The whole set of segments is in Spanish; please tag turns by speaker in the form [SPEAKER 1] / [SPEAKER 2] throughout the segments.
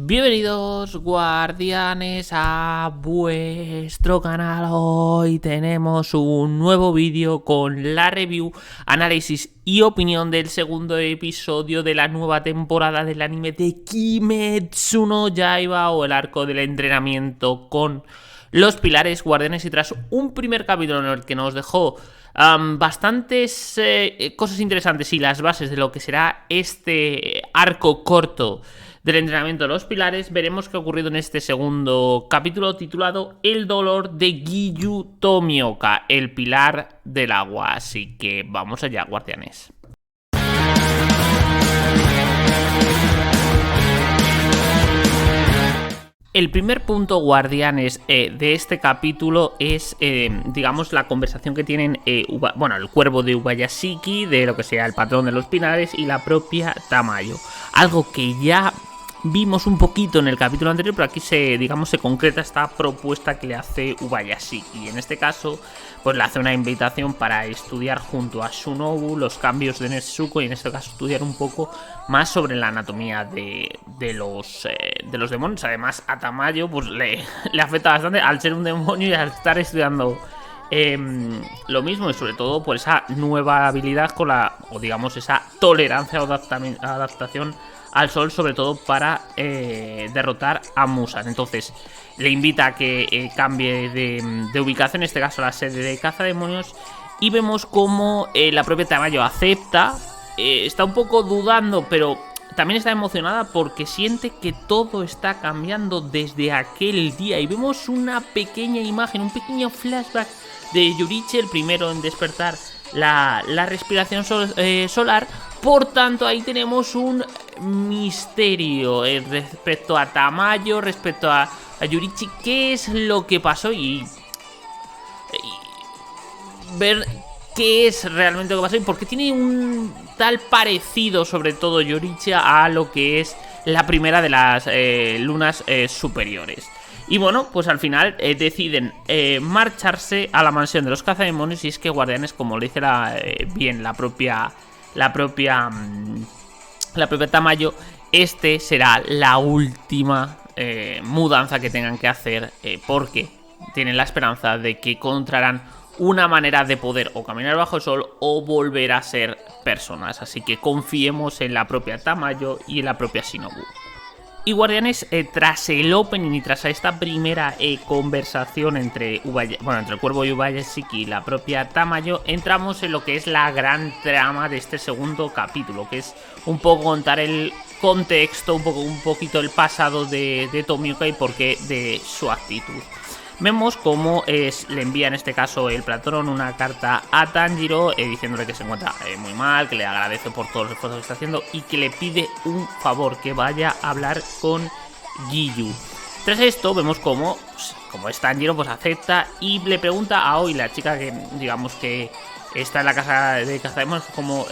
[SPEAKER 1] Bienvenidos guardianes a vuestro canal. Hoy tenemos un nuevo vídeo con la review, análisis y opinión del segundo episodio de la nueva temporada del anime de Kimetsu no Yaiba, o el arco del entrenamiento con los pilares guardianes. Y tras un primer capítulo en el que nos dejó bastantes cosas interesantes y las bases de lo que será este arco corto del entrenamiento de los pilares, veremos qué ha ocurrido en este segundo capítulo titulado El dolor de Giyu Tomioka, el pilar del agua. Así que vamos allá, guardianes. El primer punto, guardianes, de este capítulo es, digamos, la conversación que tienen, el cuervo de Ubayashiki, de lo que sea el patrón de los pilares, y la propia Tamayo. Algo que ya vimos un poquito en el capítulo anterior, pero aquí se concreta esta propuesta que le hace Ubayashiki. En este caso, pues le hace una invitación para estudiar junto a Shinobu los cambios de Nezuko, y en este caso estudiar un poco más sobre la anatomía de los demonios. Además, a Tamayo pues le afecta bastante al ser un demonio y al estar estudiando lo mismo, y sobre todo por esa nueva habilidad con esa tolerancia o adaptación al sol, sobre todo para derrotar a Musan. Entonces le invita a que cambie de ubicación, en este caso la sede de cazademonios, y vemos como la propia Tamayo acepta. Está un poco dudando, pero también está emocionada porque siente que todo está cambiando desde aquel día. Y vemos una pequeña imagen, un pequeño flashback de Yorichi, el primero en despertar la respiración solar. Por tanto, ahí tenemos un misterio respecto a Tamayo, respecto a Yorichi. ¿Qué es lo que pasó? Y ver qué es realmente lo que pasó y por qué tiene un tal parecido, sobre todo Yorichi, a lo que es la primera de las lunas superiores. Y bueno, pues al final deciden marcharse a la mansión de los cazademonios. Y es que, guardianes, como le dice bien la propia Tamayo, este será la última mudanza que tengan que hacer, porque tienen la esperanza de que encontrarán una manera de poder o caminar bajo el sol o volver a ser personas. Así que confiemos en la propia Tamayo y en la propia Shinobu. Y, guardianes, tras el opening y tras esta primera conversación entre el cuervo y Ubayashiki y la propia Tamayo, entramos en lo que es la gran trama de este segundo capítulo, que es un poco contar el contexto, un poquito el pasado de Tomioka y por qué de su actitud. Vemos cómo le envía, en este caso el patrón, una carta a Tanjiro diciéndole que se encuentra muy mal, que le agradece por todos los esfuerzos que está haciendo y que le pide un favor, que vaya a hablar con Giyu. Tras esto vemos cómo es Tanjiro, pues acepta y le pregunta a Oi, la chica que digamos que está en la casa de cazademonios como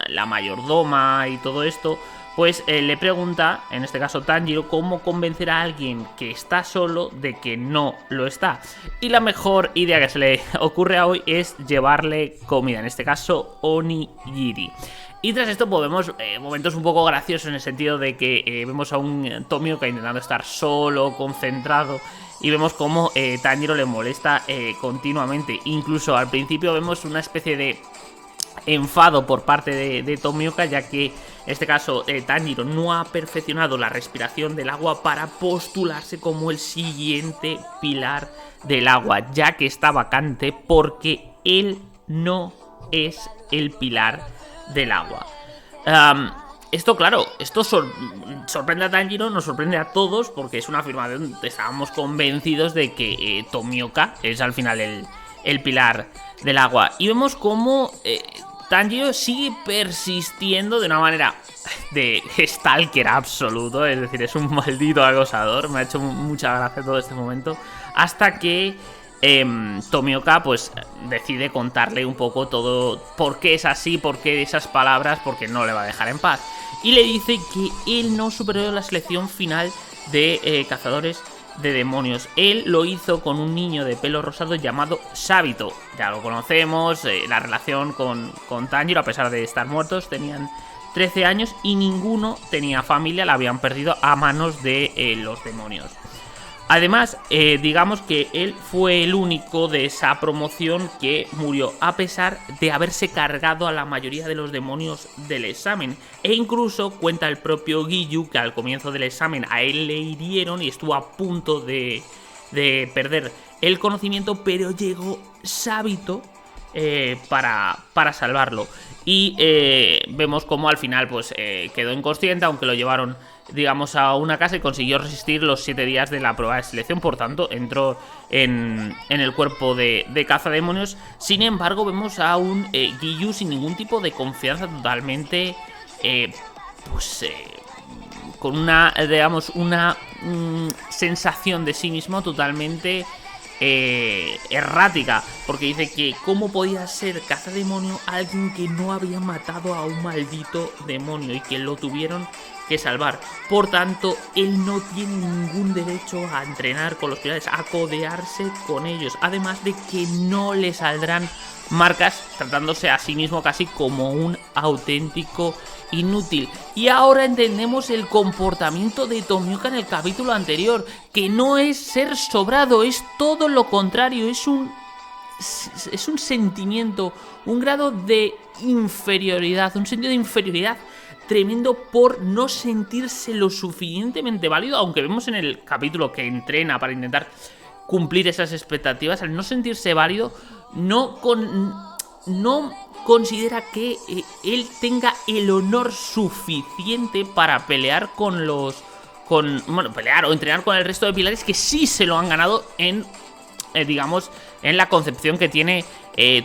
[SPEAKER 1] la mayordoma y todo esto. Pues le pregunta, en este caso Tanjiro, cómo convencer a alguien que está solo de que no lo está. Y la mejor idea que se le ocurre a Oi es llevarle comida, en este caso onigiri. Y tras esto pues vemos momentos un poco graciosos, en el sentido de que vemos a un Tomioka intentando estar solo, concentrado, y vemos cómo Tanjiro le molesta continuamente. Incluso al principio vemos una especie de enfado por parte de Tomioka, ya que en este caso Tanjiro no ha perfeccionado la respiración del agua para postularse como el siguiente pilar del agua, ya que está vacante porque él no es el pilar del agua. Esto sorprende a Tanjiro, nos sorprende a todos, porque es una afirmación. Estábamos convencidos de que Tomioka es al final el pilar del agua. Y vemos cómo Tanjiro sigue persistiendo de una manera de stalker absoluto, es decir, es un maldito acosador. Me ha hecho mucha gracia todo este momento, hasta que Tomioka pues decide contarle un poco todo, por qué es así, por qué esas palabras, porque no le va a dejar en paz. Y le dice que él no superó la selección final de cazadores de demonios. Él lo hizo con un niño de pelo rosado llamado Sabito. Ya lo conocemos, la relación con Tanjiro, a pesar de estar muertos, tenían 13 años y ninguno tenía familia, la habían perdido a manos de los demonios. Además, digamos que él fue el único de esa promoción que murió, a pesar de haberse cargado a la mayoría de los demonios del examen. E incluso cuenta el propio Giyu que al comienzo del examen a él le hirieron y estuvo a punto de perder el conocimiento, pero llegó Sabito para salvarlo. Y vemos como al final pues quedó inconsciente, aunque lo llevaron, digamos, a una casa y consiguió resistir los 7 días de la prueba de selección. Por tanto, entró en el cuerpo de cazademonios. Sin embargo, vemos a un Giyu sin ningún tipo de confianza, totalmente con una, digamos, una sensación de sí mismo totalmente errática, porque dice que cómo podía ser cazademonio alguien que no había matado a un maldito demonio y que lo tuvieron que salvar. Por tanto, él no tiene ningún derecho a entrenar con los pilares, a codearse con ellos, además de que no le saldrán marcas, tratándose a sí mismo casi como un auténtico inútil. Y ahora entendemos el comportamiento de Tomioka en el capítulo anterior, que no es ser sobrado, es todo lo contrario, es un sentimiento, un grado de inferioridad, un sentido de inferioridad tremendo por no sentirse lo suficientemente válido, aunque vemos en el capítulo que entrena para intentar cumplir esas expectativas, al no sentirse válido, no considera que él tenga el honor suficiente para pelear pelear o entrenar con el resto de pilares que sí se lo han ganado en, digamos, en la concepción que tiene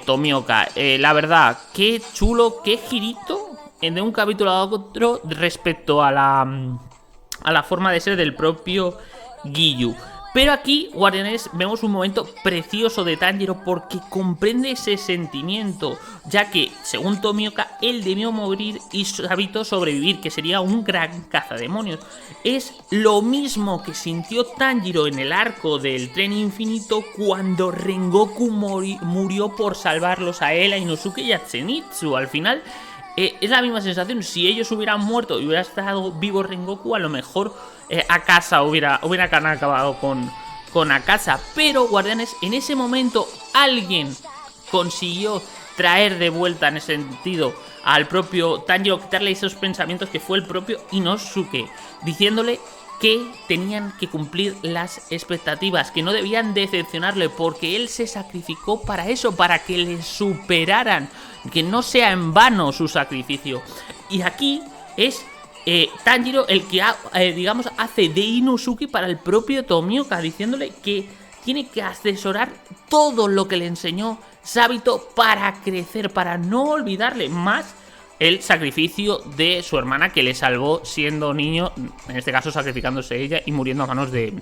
[SPEAKER 1] Tomioka. La verdad, qué chulo, qué girito de un capítulo a otro respecto a la forma de ser del propio Giyu. Pero aquí, guardianes, vemos un momento precioso de Tanjiro porque comprende ese sentimiento, ya que, según Tomioka, él debió morir y Sabito sobrevivir, que sería un gran cazademonios. Es lo mismo que sintió Tanjiro en el arco del tren infinito cuando Rengoku murió por salvarlos a él, a Inosuke y a Zenitsu. Al final, es la misma sensación. Si ellos hubieran muerto y hubiera estado vivo Rengoku, a lo mejor Akasa hubiera acabado con Akasa. Pero, guardianes, en ese momento alguien consiguió traer de vuelta, en ese sentido, al propio Tanjiro, quitarle esos pensamientos, que fue el propio Inosuke, diciéndole que tenían que cumplir las expectativas, que no debían decepcionarle, porque él se sacrificó para eso, para que le superaran, que no sea en vano su sacrificio. Y aquí es Tanjiro el que digamos, hace de Inosuke para el propio Tomioka, diciéndole que tiene que asesorar todo lo que le enseñó Sabito para crecer, para no olvidarle más el sacrificio de su hermana, que le salvó siendo niño, en este caso sacrificándose ella y muriendo a manos de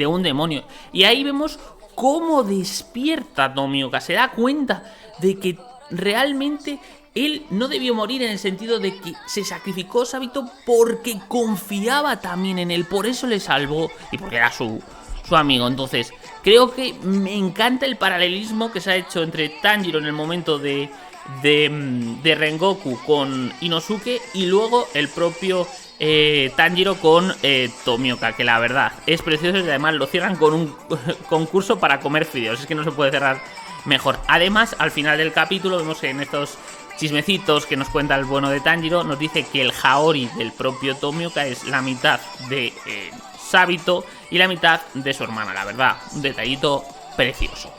[SPEAKER 1] un demonio. Y ahí vemos cómo despierta Tomioka, se da cuenta de que realmente él no debió morir, en el sentido de que se sacrificó Sabito porque confiaba también en él, por eso le salvó y porque era su amigo. Entonces, creo que me encanta el paralelismo que se ha hecho entre Tanjiro en el momento de Rengoku con Inosuke y luego el propio Tanjiro con Tomioka, que la verdad es precioso y además lo cierran con un concurso para comer fideos. Es que no se puede cerrar mejor. Además, al final del capítulo vemos que en estos chismecitos que nos cuenta el bueno de Tanjiro, nos dice que el Haori del propio Tomioka es la mitad de Sabito y la mitad de su hermana. La verdad, un detallito precioso.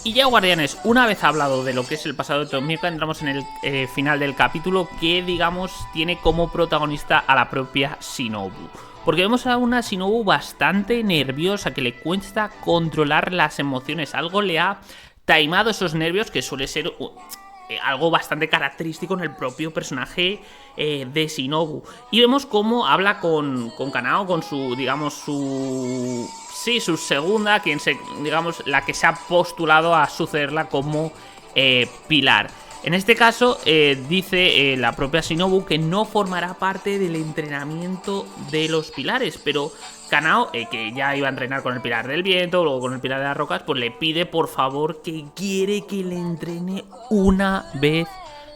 [SPEAKER 1] Y ya, guardianes, una vez hablado de lo que es el pasado de Tomioka, entramos en el final del capítulo, que, digamos, tiene como protagonista a la propia Shinobu. Porque vemos a una Shinobu bastante nerviosa, que le cuesta controlar las emociones. Algo le ha taimado esos nervios, que suele ser algo bastante característico en el propio personaje de Shinobu. Y vemos cómo habla con Kanao, con su, digamos, su segunda, digamos, la que se ha postulado a sucederla como pilar. En este caso, dice la propia Shinobu que no formará parte del entrenamiento de los pilares, pero Kanao, que ya iba a entrenar con el pilar del viento, luego con el pilar de las rocas, pues le pide por favor que quiere que le entrene una vez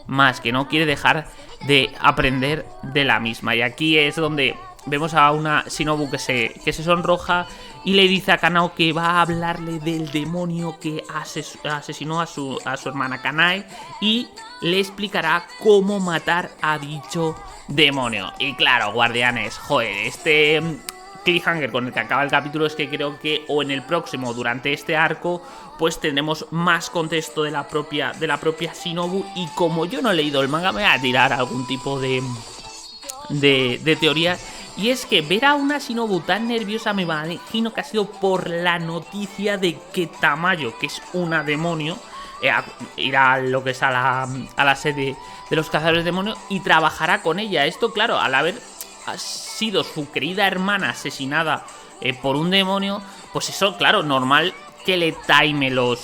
[SPEAKER 1] más, que no quiere dejar de aprender de la misma. Y aquí es donde vemos a una Shinobu que se sonroja y le dice a Kanao que va a hablarle del demonio que asesinó a su hermana Kanae y le explicará cómo matar a dicho demonio. Y claro, guardianes, joder, este cliffhanger con el que acaba el capítulo es que creo que o en el próximo, durante este arco, pues tendremos más contexto de la propia Shinobu. Y como yo no he leído el manga, me voy a tirar algún tipo de teoría. Y es que ver a una Shinobu tan nerviosa, me imagino que ha sido por la noticia de que Tamayo, que es una demonio, irá a lo que es a la sede de los cazadores de demonios y trabajará con ella. Esto, claro, al haber sido su querida hermana asesinada por un demonio, pues eso, claro, normal que le time lo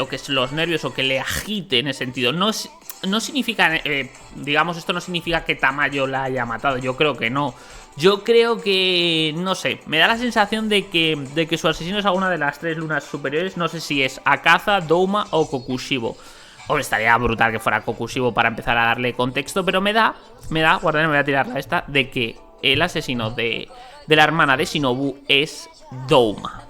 [SPEAKER 1] que es los nervios o que le agite en ese sentido. No significa, digamos, esto no significa que Tamayo la haya matado. Yo creo que no. Yo creo que, no sé, me da la sensación de que su asesino es alguna de las 3 lunas superiores. No sé si es Akaza, Douma o Kokushibo. Hombre, estaría brutal que fuera Kokushibo para empezar a darle contexto, pero me da, guardaré, me voy a tirarla esta, de que el asesino de la hermana de Shinobu es Douma.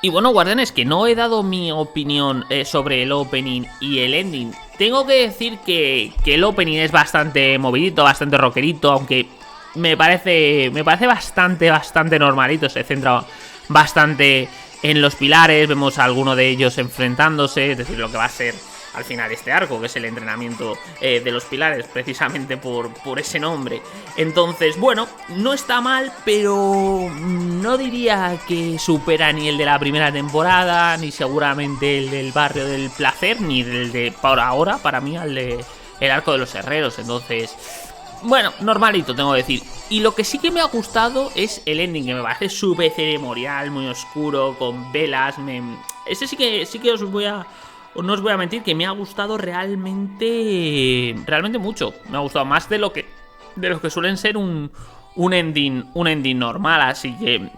[SPEAKER 1] Y bueno, guardianes, que no he dado mi opinión sobre el opening y el ending. Tengo que decir que el opening es bastante movidito, bastante rockerito, aunque me parece bastante normalito. Se centra bastante en los pilares, vemos a alguno de ellos enfrentándose, es decir, lo que va a ser al final este arco, que es el entrenamiento de los pilares, precisamente por ese nombre. Entonces, bueno, no está mal, pero no diría que supera ni el de la primera temporada, ni seguramente el del barrio del placer, ni el de por ahora, para mí, el arco de los herreros. Entonces, bueno, normalito, tengo que decir. Y lo que sí que me ha gustado es el ending, que me parece súper ceremonial, muy oscuro, con velas. Ese sí que no os voy a mentir, que me ha gustado realmente mucho. Me ha gustado más de lo que suelen ser un ending normal. Así que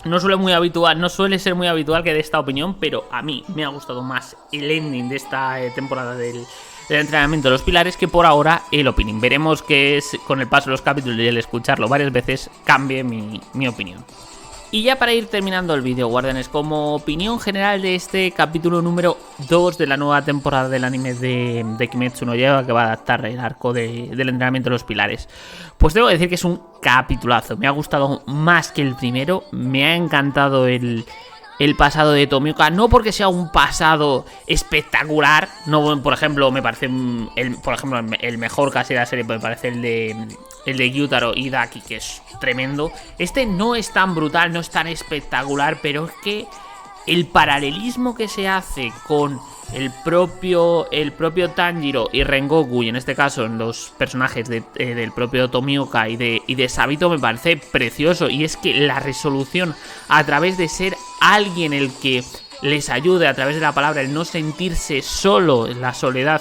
[SPEAKER 1] no suele ser muy habitual que dé esta opinión, pero a mí me ha gustado más el ending de esta temporada del entrenamiento de los pilares que por ahora el opening. Veremos que con el paso de los capítulos y el escucharlo varias veces cambie mi opinión. Y ya para ir terminando el vídeo, guardianes, como opinión general de este capítulo número 2 de la nueva temporada del anime de Kimetsu no Yaiba, que va a adaptar el arco del entrenamiento de los pilares, pues debo decir que es un capitulazo. Me ha gustado más que el primero, me ha encantado el pasado de Tomioka, no porque sea un pasado espectacular, no, por ejemplo, me parece el mejor casi de la serie, me parece el de Gyutaro y Daki, que es tremendo. Este no es tan brutal, no es tan espectacular, pero es que el paralelismo que se hace con el propio Tanjiro y Rengoku, y en este caso en los personajes del propio Tomioka y de Sabito, me parece precioso. Y es que la resolución a través de ser alguien el que les ayude, a través de la palabra, el no sentirse solo en la soledad,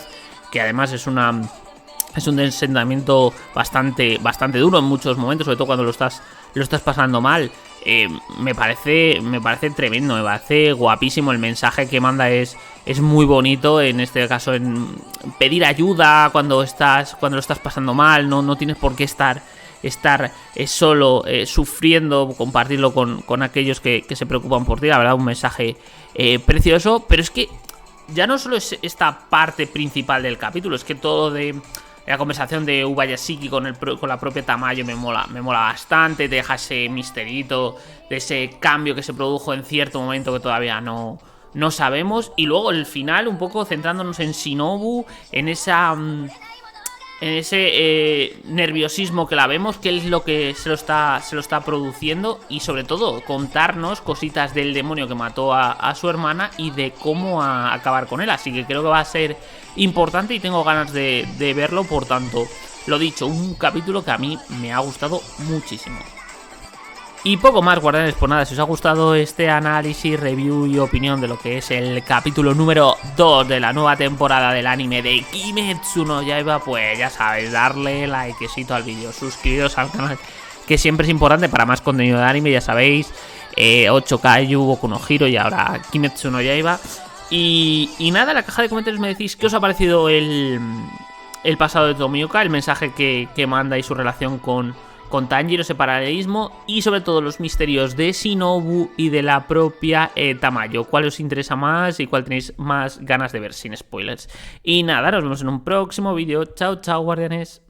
[SPEAKER 1] que además es un sentimiento bastante duro en muchos momentos, sobre todo cuando lo estás pasando mal. Me parece tremendo, me parece guapísimo. El mensaje que manda es muy bonito, en este caso, en pedir ayuda cuando lo estás pasando mal. No tienes por qué estar solo, sufriendo, compartirlo con aquellos que se preocupan por ti. La verdad, un mensaje precioso. Pero es que ya no solo es esta parte principal del capítulo, es que todo de la conversación de Ubayashiki con la propia Tamayo me mola bastante. Te deja ese misterito de ese cambio que se produjo en cierto momento que todavía no sabemos. Y luego el final, un poco centrándonos en Shinobu, en ese nerviosismo que la vemos, que es lo que se lo está produciendo. Y sobre todo contarnos cositas del demonio que mató a su hermana y de cómo acabar con él. Así que creo que va a ser importante y tengo ganas de verlo. Por tanto, lo dicho, un capítulo que a mí me ha gustado muchísimo. Y poco más, guardianes, por nada. Si os ha gustado este análisis, review y opinión de lo que es el capítulo número 2 de la nueva temporada del anime de Kimetsu no Yaiba, pues ya sabéis, darle likecito al vídeo, suscribiros al canal, que siempre es importante para más contenido de anime, ya sabéis. 8 Kaiju, Boku no Hero y ahora Kimetsu no Yaiba. Y nada, en la caja de comentarios me decís qué os ha parecido el el pasado de Tomioka, el mensaje que manda y su relación con Tanjiro, ese paralelismo, y sobre todo los misterios de Shinobu y de la propia Tamayo. ¿Cuál os interesa más y cuál tenéis más ganas de ver sin spoilers? Y nada, nos vemos en un próximo vídeo. Chao, chao, guardianes.